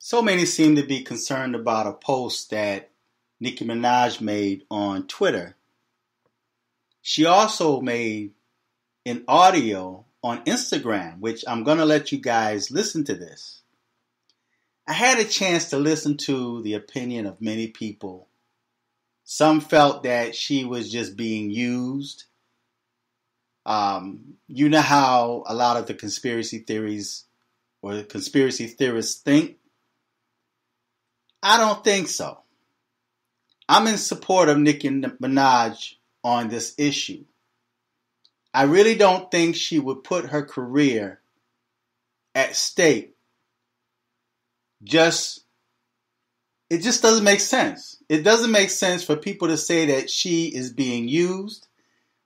So many seem to be concerned about a post that Nicki Minaj made on Twitter. She also made an audio on Instagram, which I'm going to let you guys listen to this. I had a chance to listen to the opinion of many people. Some felt that she was just being used. You know how a lot of the conspiracy theories or the conspiracy theorists think? I don't think so. I'm in support of Nicki Minaj on this issue. I really don't think she would put her career at stake. It just doesn't make sense. It doesn't make sense for people to say that she is being used.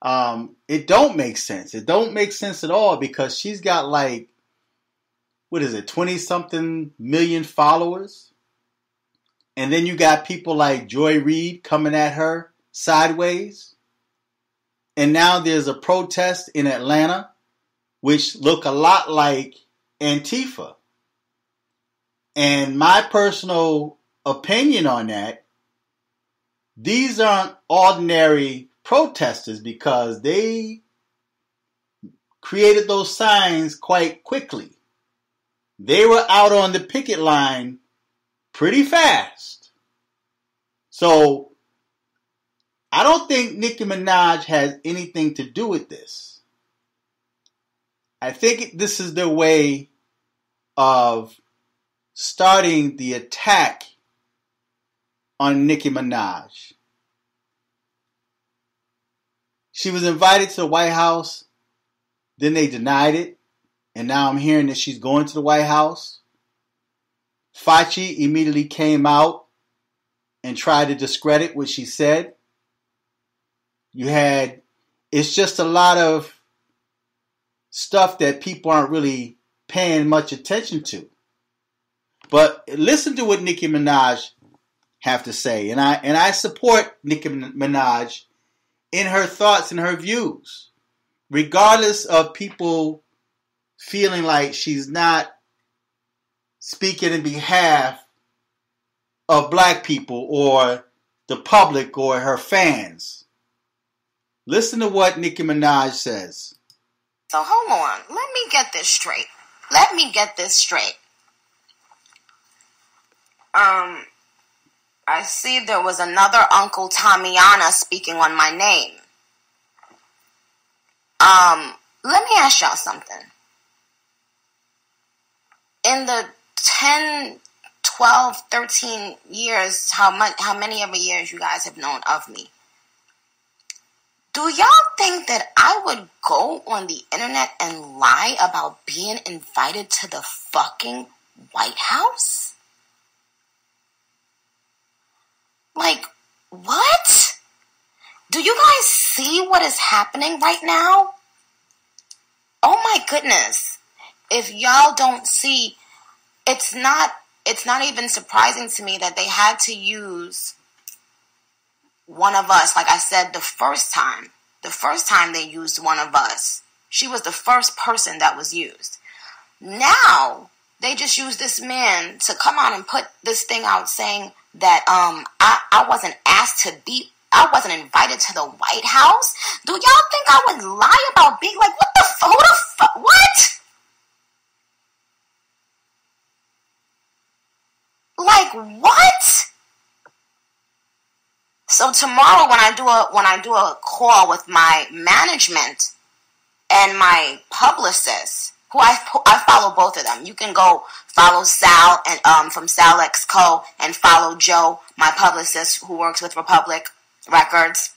It don't make sense. It don't make sense at all because she's got 20-something million followers. And then you got people like Reid coming at her sideways. And now there's a protest in Atlanta, which look a lot like Antifa. And my personal opinion on that, these aren't ordinary protesters because they created those signs quite quickly. They were out on the picket line pretty fast. So I don't think Nicki Minaj has anything to do with this. I think this is their way of starting the attack on Nicki Minaj. She was invited to the White House, then they denied it, and now I'm hearing that she's going to the White House. Fauci immediately came out and tried to discredit what she said. It's just a lot of stuff that people aren't really paying much attention to. But listen to what Nicki Minaj have to say. And I support Nicki Minaj in her thoughts and her views. Regardless of people feeling like she's not speaking in behalf of black people or the public or her fans. Listen to what Nicki Minaj says. So hold on. Let me get this straight. I see there was another Uncle Tamiana speaking on my name. Let me ask y'all something. In the 10, 12, 13 years, how many ever years you guys have known of me, do y'all think that I would go on the internet and lie about being invited to the fucking White House? Like, what? Do you guys see what is happening right now? Oh my goodness. If y'all don't see, it's not even surprising to me that they had to use one of us. Like I said, the first time they used one of us, she was the first person that was used. Now, they just used this man to come out and put this thing out saying that I wasn't I wasn't invited to the White House. Do y'all think I would lie about being like, what? Like, what? So tomorrow when I do a call with my management and my publicist, who I follow both of them. You can go follow Sal and from Sal X Co. and follow Joe, my publicist who works with Republic Records.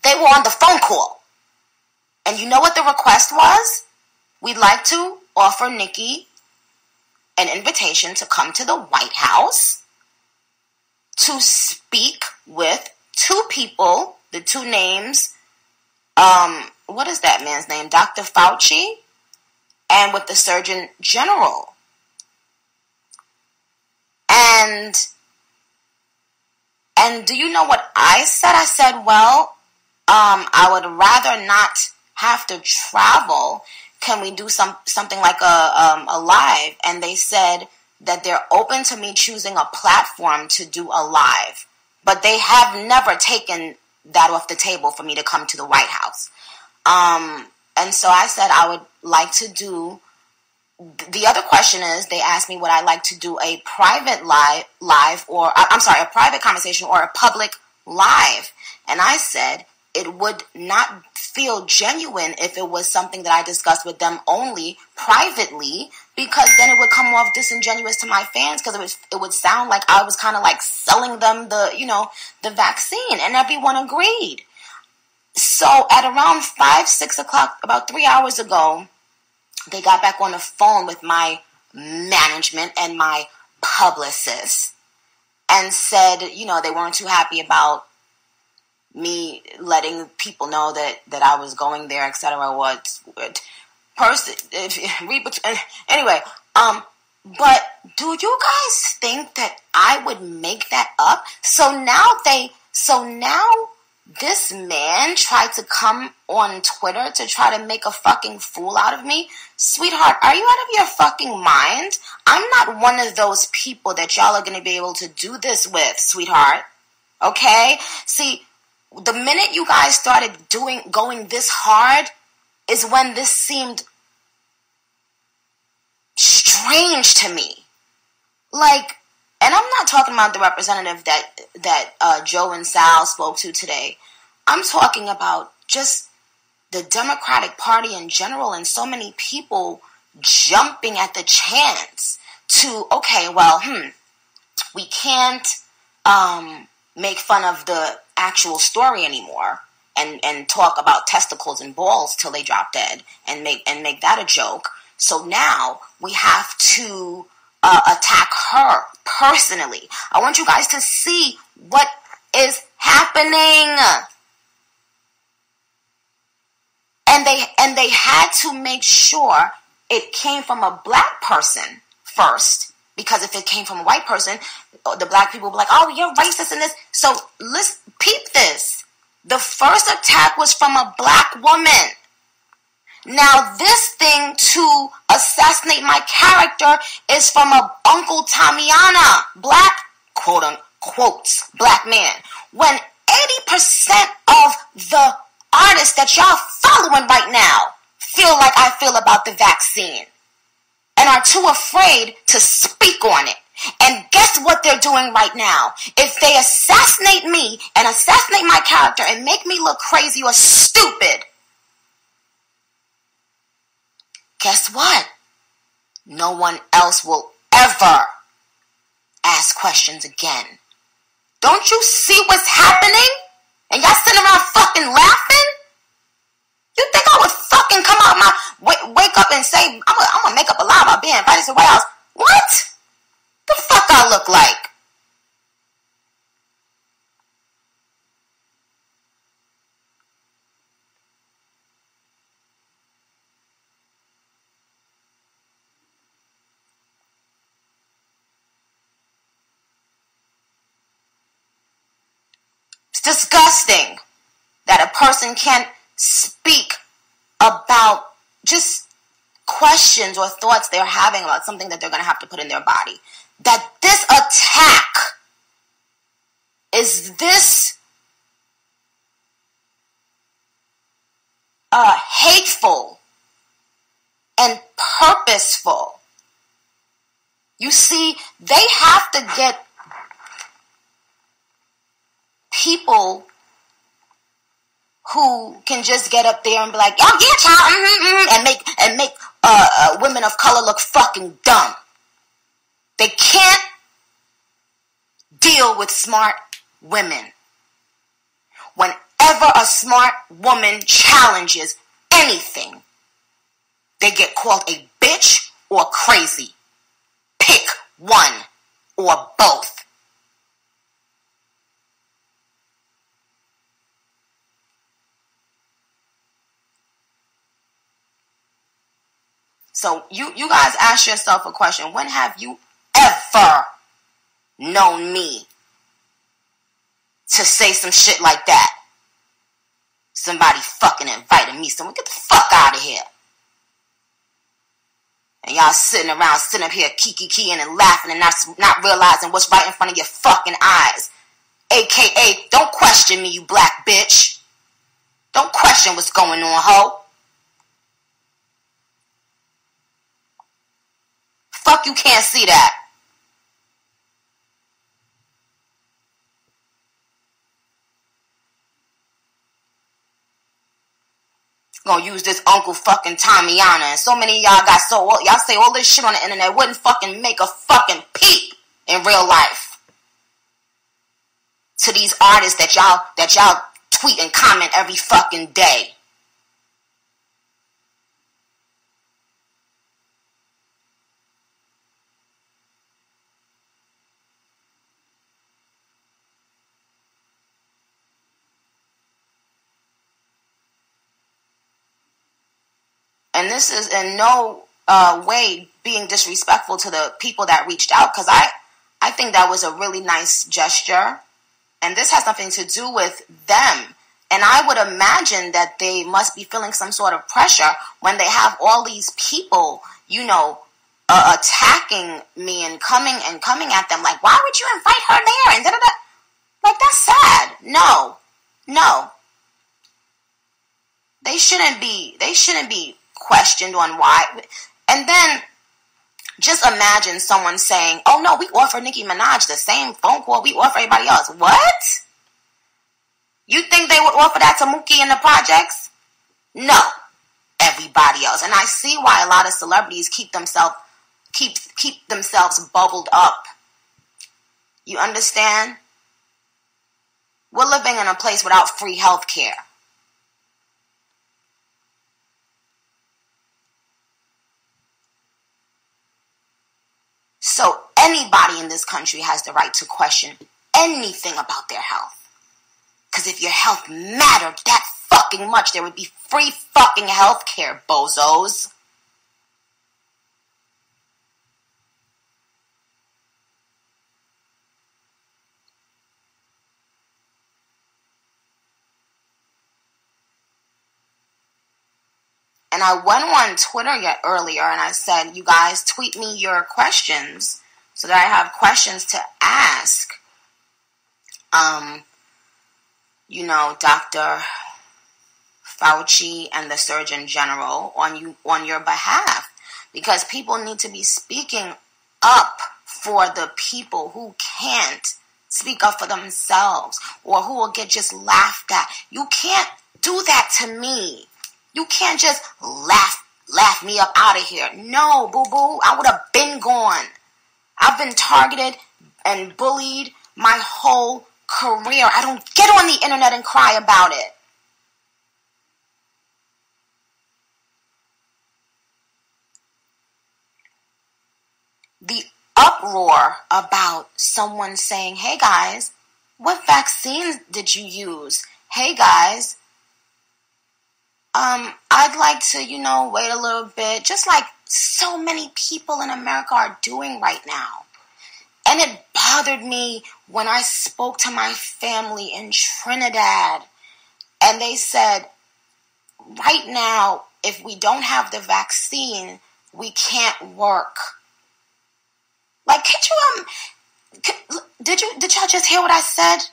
They were on the phone call. And you know what the request was? We'd like to offer Nicki an invitation to come to the White House to speak with two people, the two names, what is that man's name? Dr. Fauci, and with the Surgeon General. And do you know what I said? I said, well, I would rather not have to travel. Can we do something like a live? And they said, that they're open to me choosing a platform to do a live, but they have never taken that off the table for me to come to the White House. And so I said I would like to do. The other question is, they asked me would I like to do a private live or a private conversation or a public live, and I said it would not feel genuine if it was something that I discussed with them only privately, because then it would come off disingenuous to my fans, because it would sound like I was kind of like selling them the vaccine, and everyone agreed. So at around 5-6 o'clock, about 3 hours ago, they got back on the phone with my management and my publicist and said, they weren't too happy about me letting people know that I was going there, etc. Anyway, but do you guys think that I would make that up? So now this man tried to come on Twitter to try to make a fucking fool out of me. Sweetheart, are you out of your fucking mind? I'm not one of those people that y'all are going to be able to do this with, sweetheart. Okay? See, the minute you guys started going this hard is when this seemed strange to me. Like, and I'm not talking about the representative that Joe and Sal spoke to today. I'm talking about just the Democratic Party in general, and so many people jumping at the chance to, okay, well, we can't make fun of the actual story anymore and talk about testicles and balls till they drop dead and make that a joke. So now we have to attack her personally. I want you guys to see what is happening. And they had to make sure it came from a black person first, because if it came from a white person, the black people would be like, oh, you're racist in this. So let's peep this. The first attack was from a black woman. Now, this thing to assassinate my character is from a Uncle Tamiana, black, quote unquote, black man. When 80% of the artists that y'all following right now feel like I feel about the vaccine and are too afraid to speak on it. And guess what they're doing right now? If they assassinate me and assassinate my character and make me look crazy or stupid, guess what? No one else will ever ask questions again. Don't you see what's happening? And y'all sitting around fucking laughing? You think I would fucking come out wake up and say, I'm gonna make up a lie about being invited to the White House? What? The fuck I look like? It's disgusting that a person can't speak about just questions or thoughts they're having about something that they're going to have to put in their body. That this attack is this hateful and purposeful. You see, they have to get people who can just get up there and be like, oh yeah, child, and make women of color look fucking dumb. They can't deal with smart women. Whenever a smart woman challenges anything, they get called a bitch or crazy. Pick one or both. So you guys ask yourself a question. When have you ever known me to say some shit like that? Somebody fucking invited me. Someone get the fuck out of here. And y'all sitting up here kiki-keying and laughing and not realizing what's right in front of your fucking eyes. AKA, don't question me, you black bitch. Don't question what's going on, ho. Fuck, you can't see that. Gonna use this Uncle fucking Tommyana, and so many of y'all say all this shit on the internet wouldn't fucking make a fucking peep in real life. To these artists that y'all tweet and comment every fucking day. And this is in no way being disrespectful to the people that reached out, because I think that was a really nice gesture. And this has nothing to do with them. And I would imagine that they must be feeling some sort of pressure when they have all these people, attacking me and coming at them. Like, why would you invite her there? And da-da-da. Like, that's sad. No. They shouldn't be questioned on why. And then just imagine someone saying, oh no, we offer Nicki Minaj the same phone call we offer everybody else. What? You think they would offer that to Mookie in the projects? No. Everybody else. And I see why a lot of celebrities keep themselves bubbled up. You understand? We're living in a place without free health care. So anybody in this country has the right to question anything about their health. Because if your health mattered that fucking much, there would be free fucking health care, bozos. And I went on Twitter earlier and I said, you guys tweet me your questions so that I have questions to ask, Dr. Fauci and the Surgeon General on your behalf. Because people need to be speaking up for the people who can't speak up for themselves or who will get just laughed at. You can't do that to me. You can't just laugh me up out of here. No, boo-boo, I would have been gone. I've been targeted and bullied my whole career. I don't get on the internet and cry about it. The uproar about someone saying, hey guys, what vaccine did you use? Hey guys, I'd like to, wait a little bit, just like so many people in America are doing right now. And it bothered me when I spoke to my family in Trinidad, and they said, right now, if we don't have the vaccine, we can't work. Like, did y'all just hear what I said?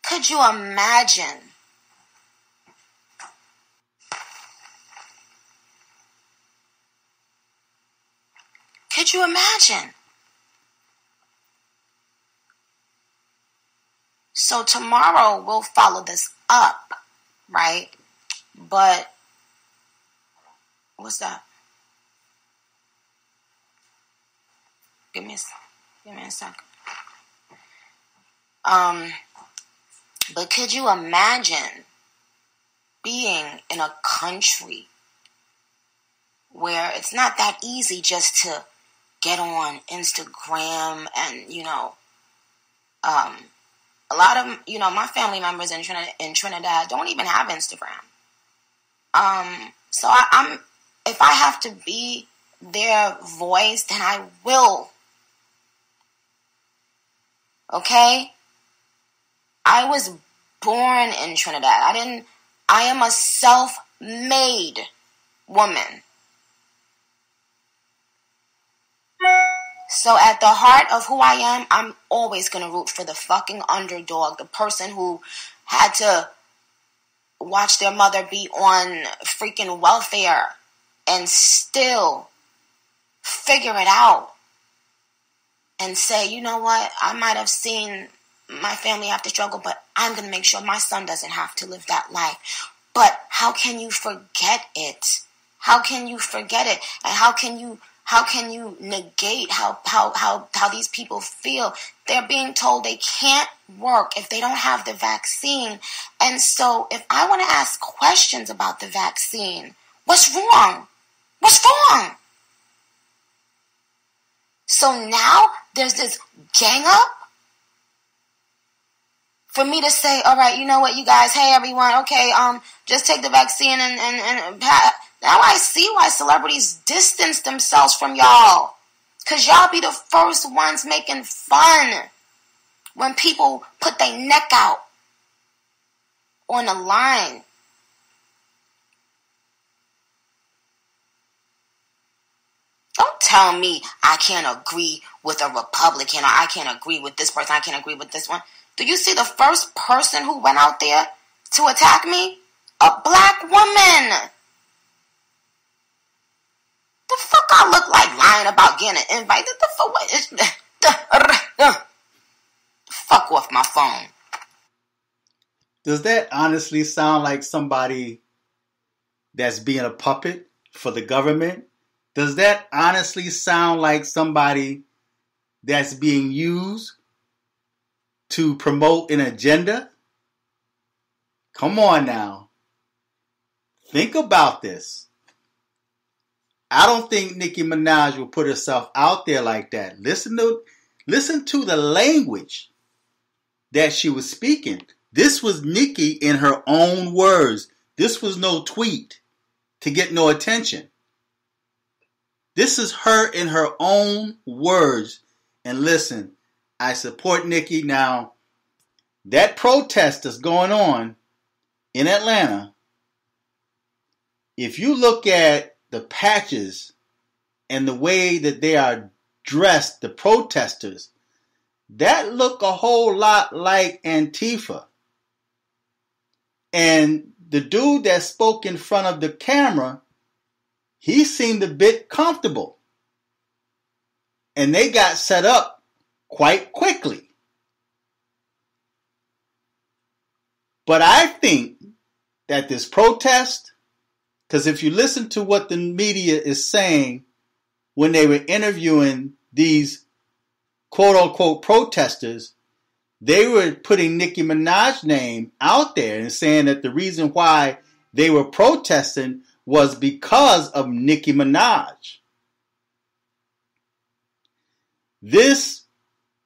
Could you imagine? Could you imagine? So tomorrow we'll follow this up, right? But what's that? Give me a second. But could you imagine being in a country where it's not that easy just to get on Instagram and, a lot of, my family members in Trinidad don't even have Instagram. So if I have to be their voice, then I will. Okay? I was born in Trinidad. I am a self-made woman. So at the heart of who I am, I'm always going to root for the fucking underdog, the person who had to watch their mother be on freaking welfare and still figure it out and say, you know what, I might have seen my family have to struggle, but I'm going to make sure my son doesn't have to live that life. But how can you forget it? How can you forget it? And how can you negate how these people feel? They're being told they can't work if they don't have the vaccine. And so if I want to ask questions about the vaccine, what's wrong? What's wrong? So now there's this gang up for me to say, all right, you know what, you guys, hey everyone, okay, just take the vaccine and now I see why celebrities distance themselves from y'all. Because y'all be the first ones making fun when people put their neck out on the line. Don't tell me I can't agree with a Republican or I can't agree with this person, I can't agree with this one. Do you see the first person who went out there to attack me? A black woman. The fuck I look like lying about getting an invite? The fuck, what is the fuck off my phone. Does that honestly sound like somebody that's being a puppet for the government? Does that honestly sound like somebody that's being used to promote an agenda? Come on now. Think about this. I don't think Nicki Minaj will put herself out there like that. Listen to the language that she was speaking. This was Nicki in her own words. This was no tweet to get no attention. This is her in her own words. And listen, I support Nicki. Now, that protest that's going on in Atlanta, if you look at the patches and the way that they are dressed, the protesters, that look a whole lot like Antifa. And the dude that spoke in front of the camera, he seemed a bit comfortable. And they got set up quite quickly. But I think that this protest, because if you listen to what the media is saying when they were interviewing these quote-unquote protesters, they were putting Nicki Minaj's name out there and saying that the reason why they were protesting was because of Nicki Minaj. This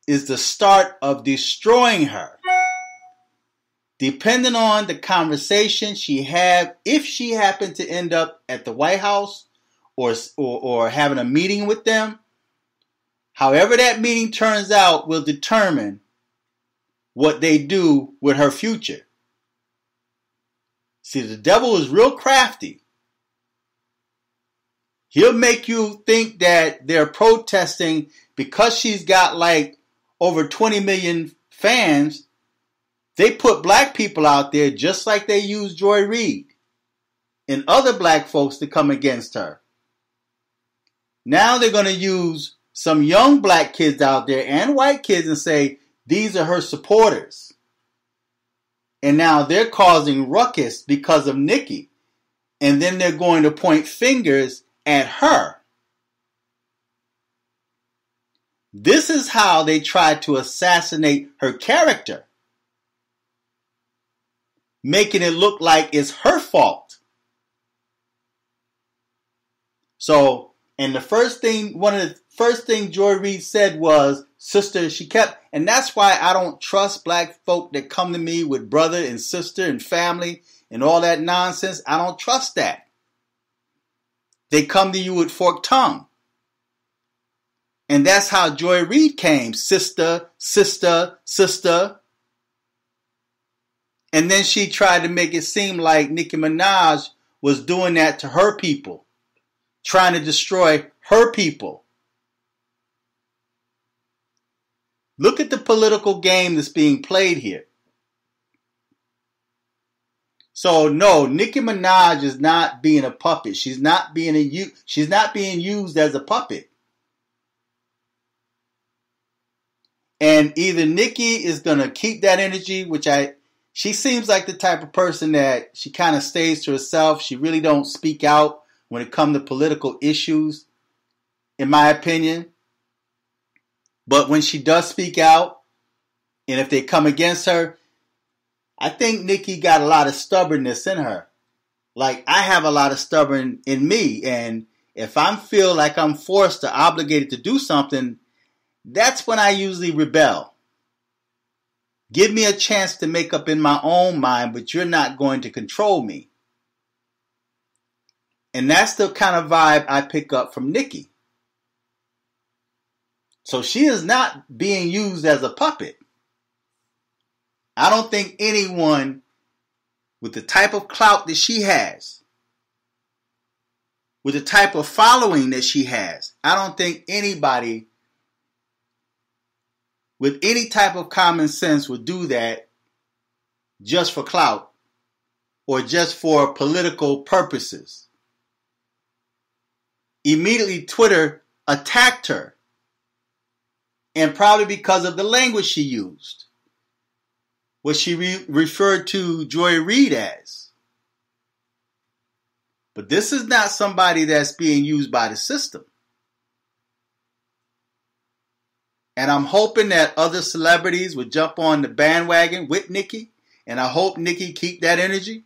is the start of destroying her. Depending on the conversation she had, if she happened to end up at the White House or having a meeting with them, however that meeting turns out will determine what they do with her future. See, the devil is real crafty. He'll make you think that they're protesting because she's got like over 20 million fans. They put black people out there just like they used Joy Reid and other black folks to come against her. Now they're going to use some young black kids out there and white kids and say, these are her supporters. And now they're causing ruckus because of Nicki. And then they're going to point fingers at her. This is how they tried to assassinate her character, making it look like it's her fault. So, and one of the first thing Joy Reid said was, sister, she kept, and that's why I don't trust black folk that come to me with brother and sister and family and all that nonsense. I don't trust that. They come to you with forked tongue. And that's how Joy Reid came. Sister, sister, sister. And then she tried to make it seem like Nicki Minaj was doing that to her people, trying to destroy her people. Look at the political game that's being played here. So no, Nicki Minaj is not being a puppet. She's not being used as a puppet. And either Nicki is gonna keep that energy, she seems like the type of person that she kind of stays to herself. She really don't speak out when it comes to political issues, in my opinion. But when she does speak out, and if they come against her, I think Nicki got a lot of stubbornness in her. Like, I have a lot of stubborn in me, and if I feel like I'm forced or obligated to do something, that's when I usually rebel. Give me a chance to make up in my own mind, but you're not going to control me. And that's the kind of vibe I pick up from Nicki. So she is not being used as a puppet. I don't think anyone with the type of clout that she has, with the type of following that she has, I don't think anybody with any type of common sense would do that just for clout or just for political purposes. Immediately Twitter attacked her, and probably because of the language she used, what she referred to Joy Reid as. But this is not somebody that's being used by the system. And I'm hoping that other celebrities would jump on the bandwagon with Nicki. And I hope Nicki keep that energy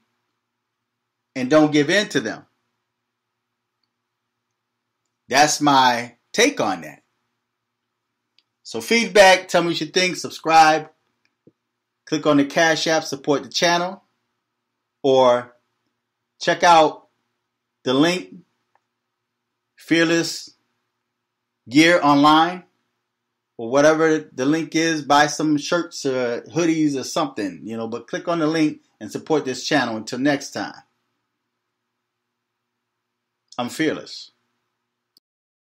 and don't give in to them. That's my take on that. So feedback, tell me what you think, subscribe, click on the Cash App, support the channel, or check out the link, Fearless Gear Online, or whatever the link is, buy some shirts or hoodies or something, but click on the link and support this channel. Until next time, I'm Fearless.